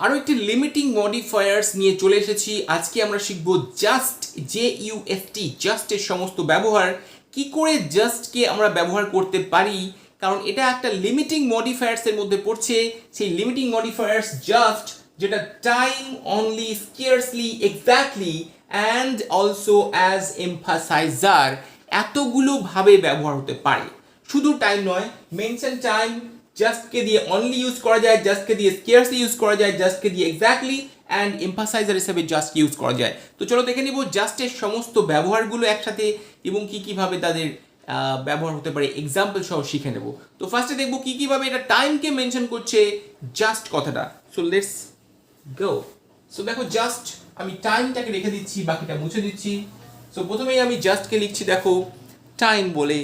আরও একটি limiting modifiers নিয়ে চলে এসেছি। আজকে আমরা শিখব জাস্ট, JUST, জাস্টের সমস্ত ব্যবহার, কি করে জাস্টকে আমরা ব্যবহার করতে পারি, কারণ এটা একটা লিমিটিং মডিফায়ার্সের মধ্যে পড়ছে। সেই লিমিটিং মডিফায়ার্স জাস্ট, যেটা time, only, scarcely, exactly and also as emphasizer, এতগুলো ভাবে ব্যবহার হতে পারে। শুধু টাইম নয়, মেনশন টাইম জাস্টকে দিয়ে অনলি ইউজ করা যায়, জাস্টকে দিয়ে স্কেয়ারসলি ইউজ করা যায়, জাস্টকে দিয়ে এক্স্যাক্টলি অ্যান্ড এমফাসাইজার হিসেবে জাস্ট ইউজ করা যায়। তো চলো দেখে নিব জাস্টের সমস্ত ব্যবহারগুলো একসাথে এবং কি কিভাবে তাদের ব্যবহার হতে পারে এক্সাম্পল সহ শিখে নেব। তো ফার্স্টে দেখবো কি কিভাবে এটা টাইমকে মেনশন করছে জাস্ট কথাটা। So let's go. সো দেখো জাস্ট, আমি টাইমটাকে রেখে দিচ্ছি, বাকিটা মুছে দিচ্ছি। সো প্রথমেই আমি জাস্টকে লিখছি, দেখো টাইম বলে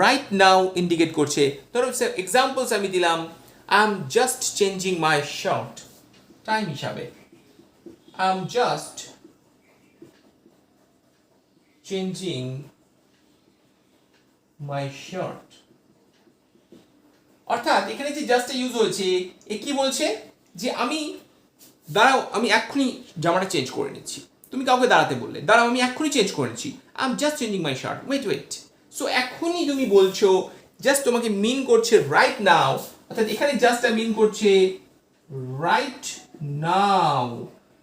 রাইট নাও ইন্ডিকেট করছে। ধরো এক্সাম্পলস আমি দিলাম, I am just changing my shirt, time হিসাবে I am just changing my shirt. অর্থাৎ এখানে যে জাস্টটা ইউজ হয়েছে, এ কি বলছে যে আমি দাঁড়াও, আমি এক্ষুনি জামাটা চেঞ্জ করে নিচ্ছি। তুমি কাউকে দাঁড়াতে বললে, দাঁড়াও আমি এক্ষুনি চেঞ্জ করে নিচ্ছি, I am just changing my shirt, wait wait. So এখনই তুমি বলছো, জাস্ট তোমাকে মিন করছে রাইট নাও, অর্থাৎ এখানে জাস্টটা মিন করছে রাইট নাও,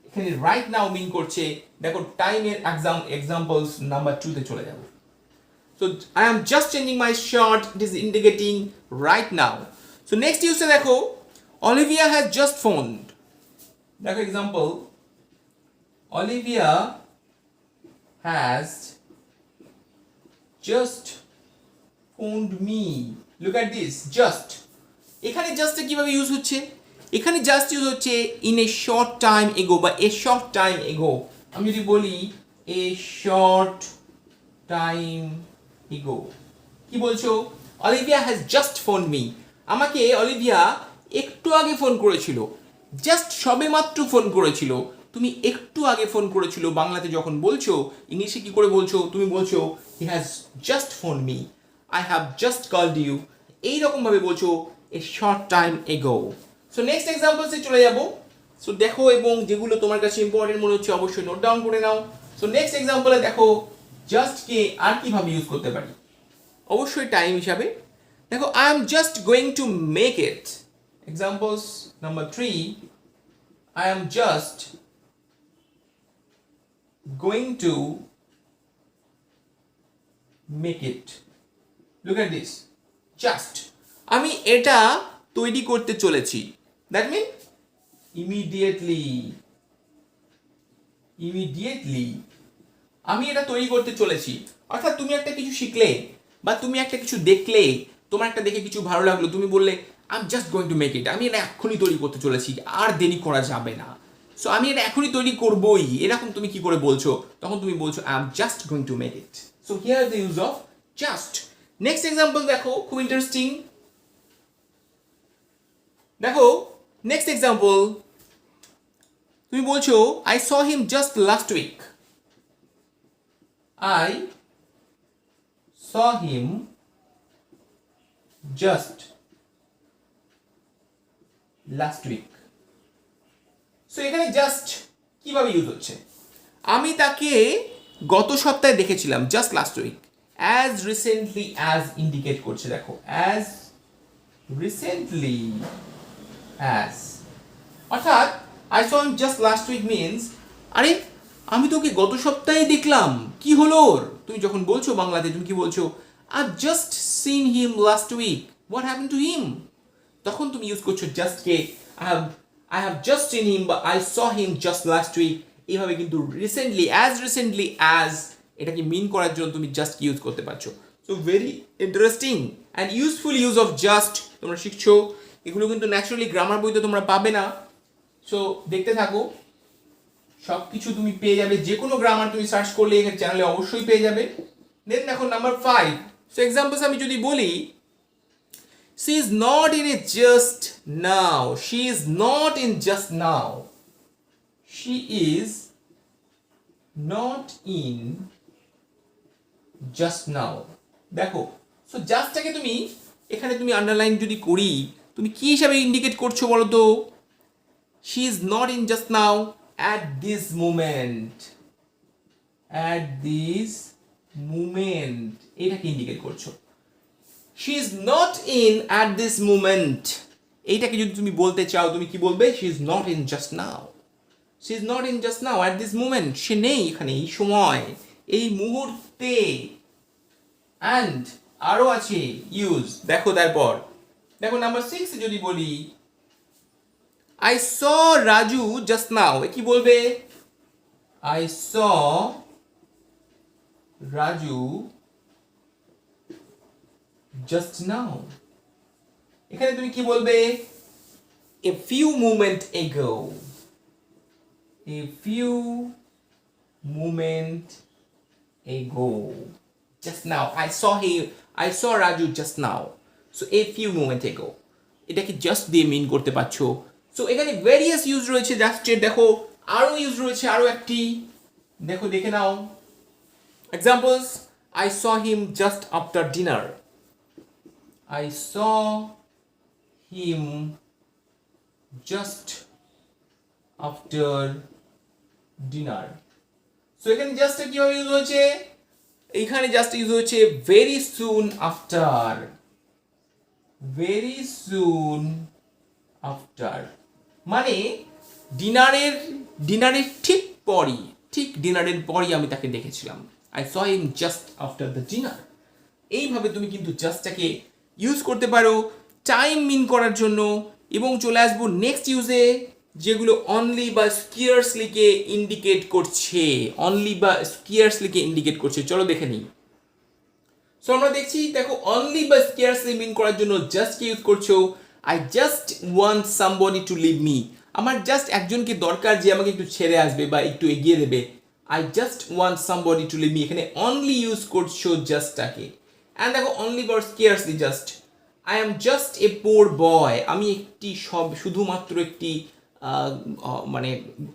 এখানে রাইট নাও মিন করছে। দেখো টাইমের এক্সাম্পলস নাম্বার 2 তে চলে যাব। So I am just changing my shirt, it is indicating right now. So next you say দেখো, Olivia has just phoned. দেখো example, Olivia has just phoned me. Look at this, just. এখানে জাস্টটা কিভাবে use হচ্ছে? এখানে just use হচ্ছে in a short time ago বা a short time ago। আমি যদি বলি a short time ago, কি বলছো? Olivia has just phone me, আমাকে অলিভিয়া একটু আগে ফোন করেছিল, জাস্ট সবে মাত্র ফোন করেছিল। তুমি একটু আগে ফোন করেছিল বাংলাতে যখন বলছো, ইংলিশে কি করে বলছো? তুমি বলছো he has just phone me, I have just called you, এইরকম ভাবে বলছো a short time ago. So next এক্সাম্পলসে চলে যাব। সো দেখো, এবং যেগুলো তোমার কাছে ইম্পর্টেন্ট মনে হচ্ছে অবশ্যই নোট ডাউন করে নাও। সো নেক্সট এক্সাম্পলে দেখো জাস্টকে আর কিভাবে ইউজ করতে পারি, অবশ্যই টাইম হিসাবে। দেখো I am just going to make it, examples number 3, I am just going to make it. Look at this, just আমি এটা তৈরি করতে চলেছি, দ্যাট মিন ইমিডিয়েটলি, ইমিডিয়েটলি আমি এটা তৈরি করতে চলেছি। অর্থাৎ তুমি একটা কিছু শিখলে বা তুমি একটা কিছু দেখলে, তোমার একটা দেখে কিছু ভালো লাগলো, তুমি বললে I am just going to make ইট, আমি এটা এখনই তৈরি করতে চলেছি, আর দেরি করা যাবে না। সো আমি এটা এখনই তৈরি করবই, এরকম তুমি কি করে বলছো? তখন তুমি বলছো I am just going to make it. So here the use of just. Next example দেখো, খুব ইন্টারেস্টিং। দেখো নেক্সট এক্সাম্পল, তুমি বলছো I saw him just last week, I saw him just last week. So এখানে just কিভাবে use হচ্ছে? আমি তাকে গত সপ্তাহে দেখেছিলাম, just last week, as recently as indicate করছে। দেখো অ্যাজ রিসেন্টলি অ্যাজ, অর্থাৎ I saw him just last week means, আরে আমি তোকে গত সপ্তাহে দেখলাম, কি হলো ওর? তুমি যখন বলছো বাংলাতে, তুমি কি বলছো? I just seen him last week, what happen to him? তখন তুমি ইউজ করছো জাস্টকে, I have just seen him বা I saw him just last week. এইভাবে কিন্তু রিসেন্টলি অ্যাজ এটাকে মিন করার জন্য তুমি জাস্ট ইউজ করতে পারছো। So very interesting and useful use of just তোমরা শিখছো। এগুলো কিন্তু ন্যাচারালি গ্রামার বইতে তোমরা পাবে না। সো দেখতে থাকো, সব কিছু তুমি পেয়ে যাবে, যে কোনো গ্রামার তুমি সার্চ করলে এখানে চ্যানেলে অবশ্যই পেয়ে যাবে। দেন দেখো নাম্বার 5। সো এক্সাম্পলস আমি যদি বলি, she is not in a just now, she is not in just now, she is not in just now. দেখো, সো জাস্টটাকে তুমি এখানে তুমি আন্ডারলাইন যদি করি, তুমি কি হিসাবে ইন্ডিকেট করছো বলো তো? she is not in just now at this moment, at this moment এটাকে ইন্ডিকেট করছো। she is not in at this moment এইটাকে যদি তুমি বলতে চাও তুমি কি বলবে? she is not in just now, she is not in just now at this moment, সে নেই এখানে এই সময় এই মুহূর্তে। and আরো আছে ইউজ, দেখো তারপর দেখো নাম্বার 6 যদি বলি I saw Raju just now, কি বলবে? I saw Raju just now, এখানে তুমি কি বলবে? a few moment ago, a few moment ago, just now I saw Raju just now, so a few moment ago এটাকে just দিয়ে মিন করতে পারছো। সো এখানে ভেরিয়াস ইউজ রয়েছে জাস্টের, দেখো আরো ইউজ রয়েছে আরো একটি, দেখো দেখে নাও examples. I saw him just after dinner, I saw him just after dinner, so এখানে জাস্ট কিভাবে ইউজ হয়েছে? এখানে জাস্ট ইউজ হয়েছে very soon after, very soon after, মানে ডিনারের ঠিক পরই, ঠিক ডিনারের পরই আমি তাকে দেখেছিলাম। I saw him just after the dinner, এইভাবে তুমি কিন্তু জাস্টটাকে ইউজ করতে পারো টাইম মিন করার জন্য। এবং চলে আসবো নেক্সট ইউজে, যেগুলো অনলি বা স্কিয়ার্সলিকে ইন্ডিকেট করছে, অনলি বা স্কিয়ার্সলিকে ইন্ডিকেট করছে। চলো দেখে নিই। সো আমরা দেখছি, দেখো অনলি বা স্কিয়ার্সলি মিন করার জন্য জাস্ট কে ইউজ করছো। I just want somebody to leave me, আমার জাস্ট একজনকে দরকার যে আমাকে একটু ছেড়ে আসবে বা একটু এগিয়ে দেবে। I just want somebody to leave me, এখানে অনলি ইউজ করছো জাস্টটাকে। অ্যান্ড দেখো অনলি বা স্কিয়ার্সলি just, I am just a poor boy, আমি একটি শুধুমাত্র একটি মানে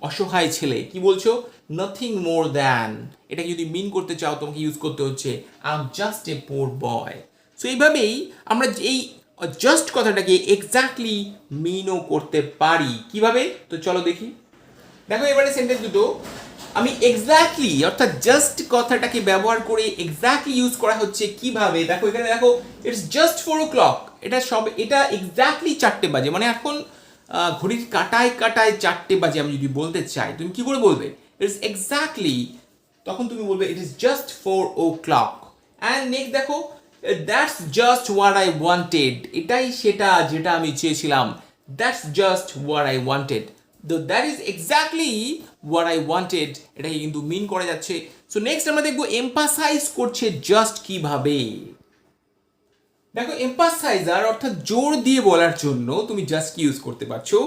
অসহায় ছেলে। কি বলছো? নাথিং মোর দ্যান, এটাকে যদি মিন করতে চাও তোমাকে ইউজ করতে হচ্ছে I am just a poor boy। So এইভাবেই আমরা এই জাস্ট কথাটাকে এক্স্যাক্টলি মিনও করতে পারি। কিভাবে? তো চলো দেখি। দেখো এবারে সেন্টেন্স দুটো আমি এক্স্যাক্টলি অর্থাৎ জাস্ট কথাটাকে ব্যবহার করে এক্স্যাক্টলি ইউজ করা হচ্ছে কিভাবে। দেখো এখানে দেখো ইটস জাস্ট 4 o'clock, এটা এক্স্যাক্টলি 4টে বাজে, মানে এখন ঘড়ির কাটায় কাটায় 4টে বাজে আমি যদি বলতে চাই তুমি কি করে বলবে? ইটস এক্স্যাক্টলি, তখন তুমি বলবে ইট ইস জাস্ট 4 o'clock। অ্যান্ড নেক্সট দেখো that's just what I wanted, এটাই সেটা যেটা আমি চেয়েছিলাম। That's just what I wanted, that is exactly what I wanted, এটাকে কিন্তু মিন করা যাচ্ছে। সো নেক্সট আমরা দেখবো এমফাসাইজ করছে জাস্ট কিভাবে। দেখো এমফাসাইজার অর্থাৎ জোর দিয়ে বলার জন্য তুমি জাস্ট কি ইউজ করতে পারছো।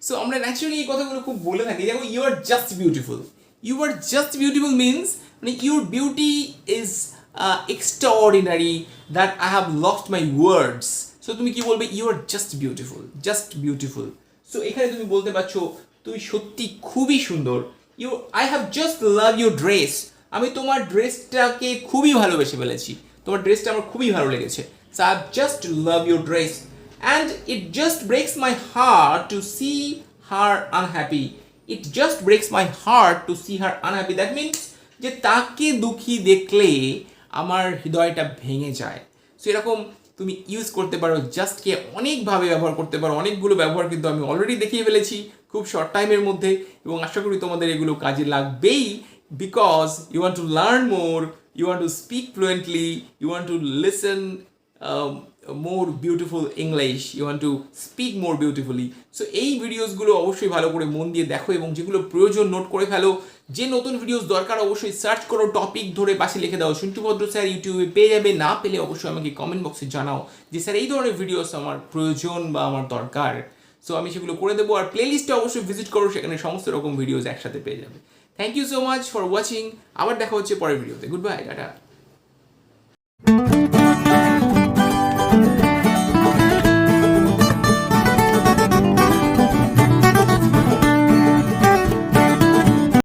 সো আমরা ন্যাচারালি এই কথাগুলো খুব বলে থাকি, দেখো you are just beautiful, you are just beautiful means মানে your beauty is extraordinary, that I have lost my words. So তুমি কি বলবে? You are just beautiful, just beautiful. So এখানে তুমি বলতে পারছো তুমি সত্যি খুবই সুন্দর। I have just love your dress, আমি তোমার ড্রেসটাকে খুবই ভালোবেসে ফেলেছি, তোমার ড্রেসটা আমার খুবই ভালো লেগেছে। So I just love your dress, and it just breaks my heart to see her unhappy. It just breaks my heart to see her unhappy. That means যে তাকে দুঃখী দেখলে আমার হৃদয়টা ভেঙে যায়। সো এরকম তুমি ইউজ করতে পারো জাস্টকে অনেকভাবে ব্যবহার করতে পারো, অনেকগুলো ব্যবহার কিন্তু আমি অলরেডি দেখিয়ে ফেলেছি খুব শর্ট টাইমের মধ্যে, এবং আশা করি তোমাদের এগুলো কাজে লাগবেই। Because you want to learn more, you want to speak fluently, you want to listen more beautiful English, you want to speak more beautifully. So এই ভিডিওসগুলো অবশ্যই ভালো করে মন দিয়ে দেখো, এবং যেগুলো প্রয়োজন নোট করে ফেলো। যে নতুন ভিডিওস দরকার অবশ্যই সার্চ করো, টপিক ধরে পাশে লিখে দাও। সন্টু ভদ্র স্যার ইউটিউবে পেয়ে যাবে, না পেলে অবশ্যই আমাকে কমেন্ট বক্সে জানাও যে স্যার এই ধরনের ভিডিওস আমার প্রয়োজন বা আমার দরকার। সো আমি সেগুলো করে দেবো। আর প্লেলিস্টে অবশ্যই ভিজিট করো, সেখানে সমস্ত রকম ভিডিওস একসাথে পেয়ে যাবে। Thank you so much for watching, আবার দেখা হচ্ছে পরের ভিডিওতে। Goodbye, tata.